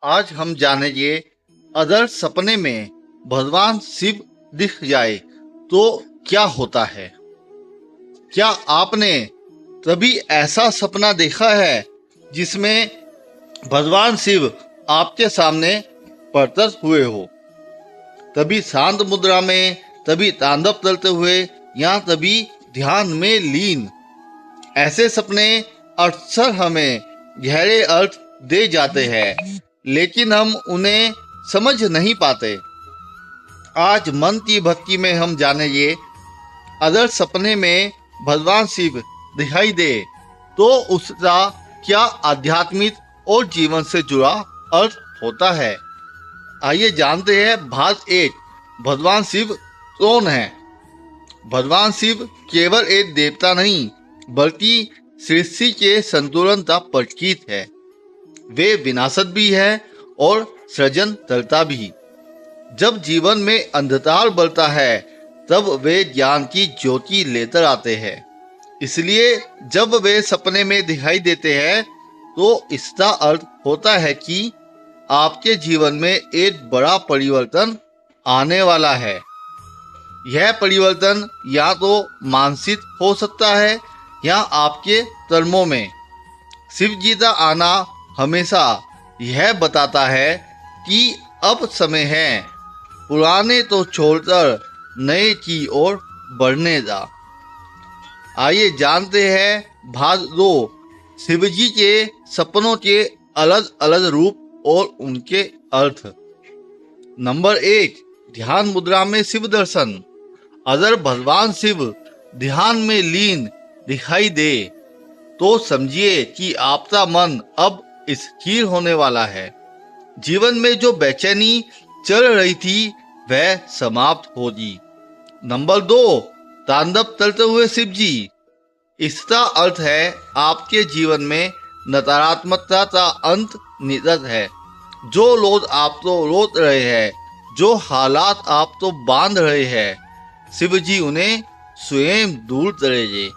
आज हम जानेंगे, अगर सपने में भगवान शिव दिख जाए तो क्या होता है। क्या आपने कभी ऐसा सपना देखा है जिसमें भगवान शिव आपके सामने प्रकट हुए हो? कभी शांत मुद्रा में, कभी तांडव करते हुए या कभी ध्यान में लीन। ऐसे सपने अक्सर हमें गहरे अर्थ दे जाते हैं, लेकिन हम उन्हें समझ नहीं पाते। आज मन की भक्ति में हम जानेंगे, अगर सपने में भगवान शिव दिखाई दे तो उसका क्या आध्यात्मिक और जीवन से जुड़ा अर्थ होता है। आइए जानते हैं भाग 1, भगवान शिव कौन है। भगवान शिव केवल एक देवता नहीं, बल्कि सृष्टि के संतुलन का प्रतीक है। वे विनाशक भी है और सृजनकर्ता भी। जब जीवन में अंधकार बढ़ता है, तब वे ज्ञान की ज्योति लेकर आते हैं। इसलिए जब वे सपने में दिखाई देते हैं, तो इसका अर्थ होता है कि आपके जीवन में एक बड़ा परिवर्तन आने वाला है। यह परिवर्तन या तो मानसिक हो सकता है या आपके कर्मों में। शिव जी का आना हमेशा यह बताता है कि अब समय है पुराने तो छोड़कर नए की ओर बढ़ने का। आइए जानते हैं भाग 2, शिवजी के सपनों के अलग अलग रूप और उनके अर्थ। नंबर 1, ध्यान मुद्रा में शिव दर्शन। अगर भगवान शिव ध्यान में लीन दिखाई दे तो समझिए कि आपका मन अब स्थिर होने वाला है। जीवन में जो बेचैनी चल रही थी वह समाप्त होगी। नंबर 2, तांडव करते हुए शिव जी। इसका अर्थ है आपके जीवन में नकारात्मकता का अंत निकट है। जो लोग आप तो रोक रहे हैं, जो हालात आप तो बांध रहे हैं, शिव जी उन्हें स्वयं दूर करेंगे।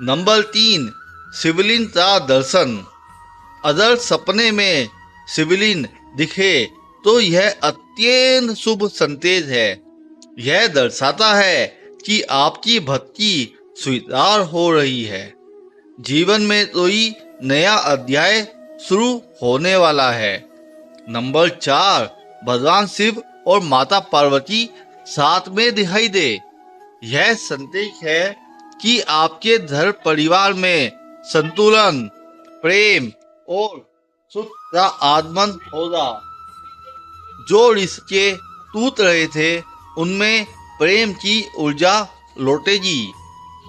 नंबर 3, शिवलिंग का दर्शन। अगर सपने में शिवलिंग दिखे तो यह अत्यंत शुभ संकेत है। यह दर्शाता है कि आपकी भक्ति स्वीकार हो रही है। जीवन में कोई नया अध्याय शुरू होने वाला है। नंबर 4, भगवान शिव और माता पार्वती साथ में दिखाई दे। यह संकेत है कि आपके घर परिवार में संतुलन, प्रेम और सुख का आगमन होगा। जो रिश्ते टूट रहे थे उनमें प्रेम की ऊर्जा लौटेगी।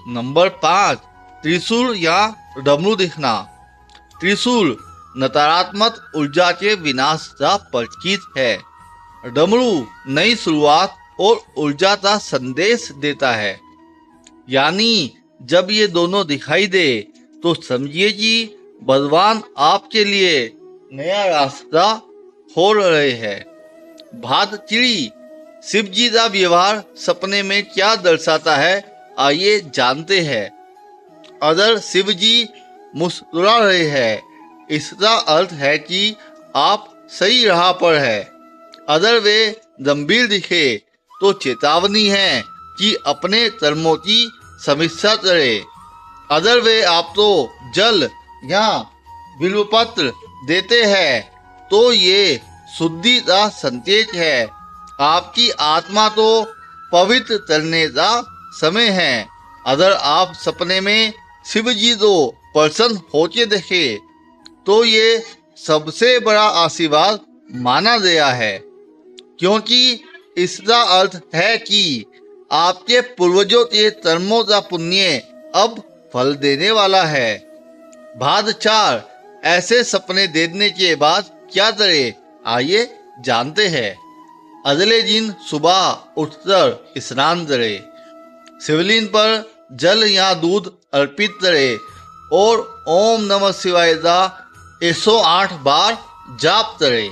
नंबर 5, त्रिशूल या डमरू दिखना। त्रिशूल नकारात्मक ऊर्जा के विनाश का प्रतीक है। डमरू नई शुरुआत और ऊर्जा का संदेश देता है। यानी जब ये दोनों दिखाई दे तो समझिए कि भगवान आपके लिए नया रास्ता खोल रहे हैं। भाग 3, शिव जी का व्यवहार सपने में क्या दर्शाता है, आइए जानते हैं। अगर शिव जी मुस्कुरा रहे हैं, इसका अर्थ है कि आप सही राह पर है। अगर वे गंभीर दिखे तो चेतावनी है कि अपने कर्मों की समीक्षा करें। अगर वे आपको जल या बिल्वपत्र देते हैं तो ये शुद्धि का संकेत है। आपकी आत्मा को पवित्र करने का समय है। अगर आप सपने में शिव जी को प्रसन्न होके देखे तो ये सबसे बड़ा आशीर्वाद माना गया है, क्योंकि इसका अर्थ है कि आपके पूर्वजों के कर्मों का पुण्य अब फल देने वाला है। भाग 4, ऐसे सपने देखने के बाद क्या करें, आइए जानते हैं। अगले दिन सुबह उठकर स्नान करें, शिवलिंग पर जल या दूध अर्पित करें और ओम नमः शिवाय का 108 बार जाप करें।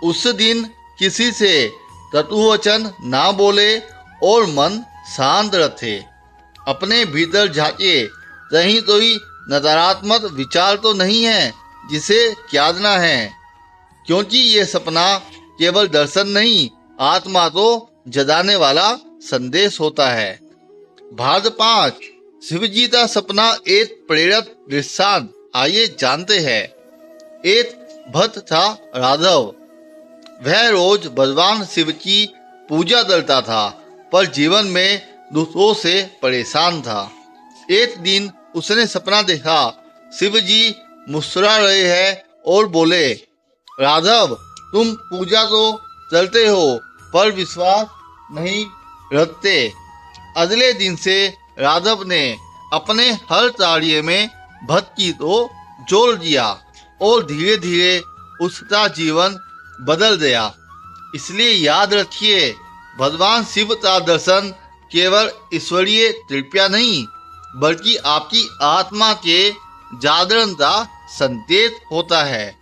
उस दिन किसी से कटु वचन ना बोले और मन शांत रखे। अपने भीतर झांके, कहीं कोई नकारात्मक विचार तो नहीं है जिसे त्यागना है। क्योंकि ये सपना केवल दर्शन नहीं, आत्मा को जगाने वाला संदेश होता है। भाग 5, शिव जी का सपना एक प्रेरक दृष्टांत। आइए जानते हैं। एक भक्त था राघव। वह रोज भगवान शिव की पूजा करता था, पर जीवन में दुखों से परेशान था। एक दिन उसने सपना देखा, शिव जी मुस्कुरा रहे हैं और बोले, राघव, तुम पूजा तो करते हो पर विश्वास नहीं रखते। अगले दिन से राघव ने अपने हर कार्य में भक्ति को जोड़ दिया और धीरे धीरे उसका जीवन बदल गया। इसलिए याद रखिए, भगवान शिव का दर्शन केवल ईश्वरीय कृपा नहीं, बल्कि आपकी आत्मा के जागरण का संकेत होता है।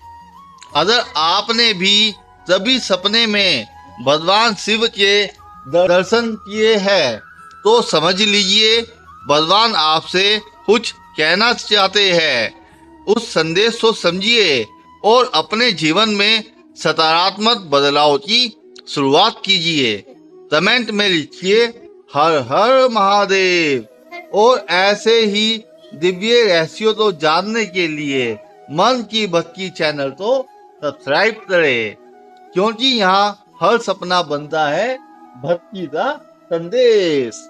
अगर आपने भी कभी सपने में भगवान शिव के दर्शन किए हैं, तो समझ लीजिए भगवान आपसे कुछ कहना चाहते हैं। उस संदेश को समझिए और अपने जीवन में सकारात्मक बदलाव की शुरुआत कीजिए। कमेंट में लिखिए हर हर महादेव। और ऐसे ही दिव्य रहस्यों को जानने के लिए मन की भक्ति चैनल को सब्सक्राइब करें, क्योंकि यहाँ हर सपना बनता है भक्ति का संदेश।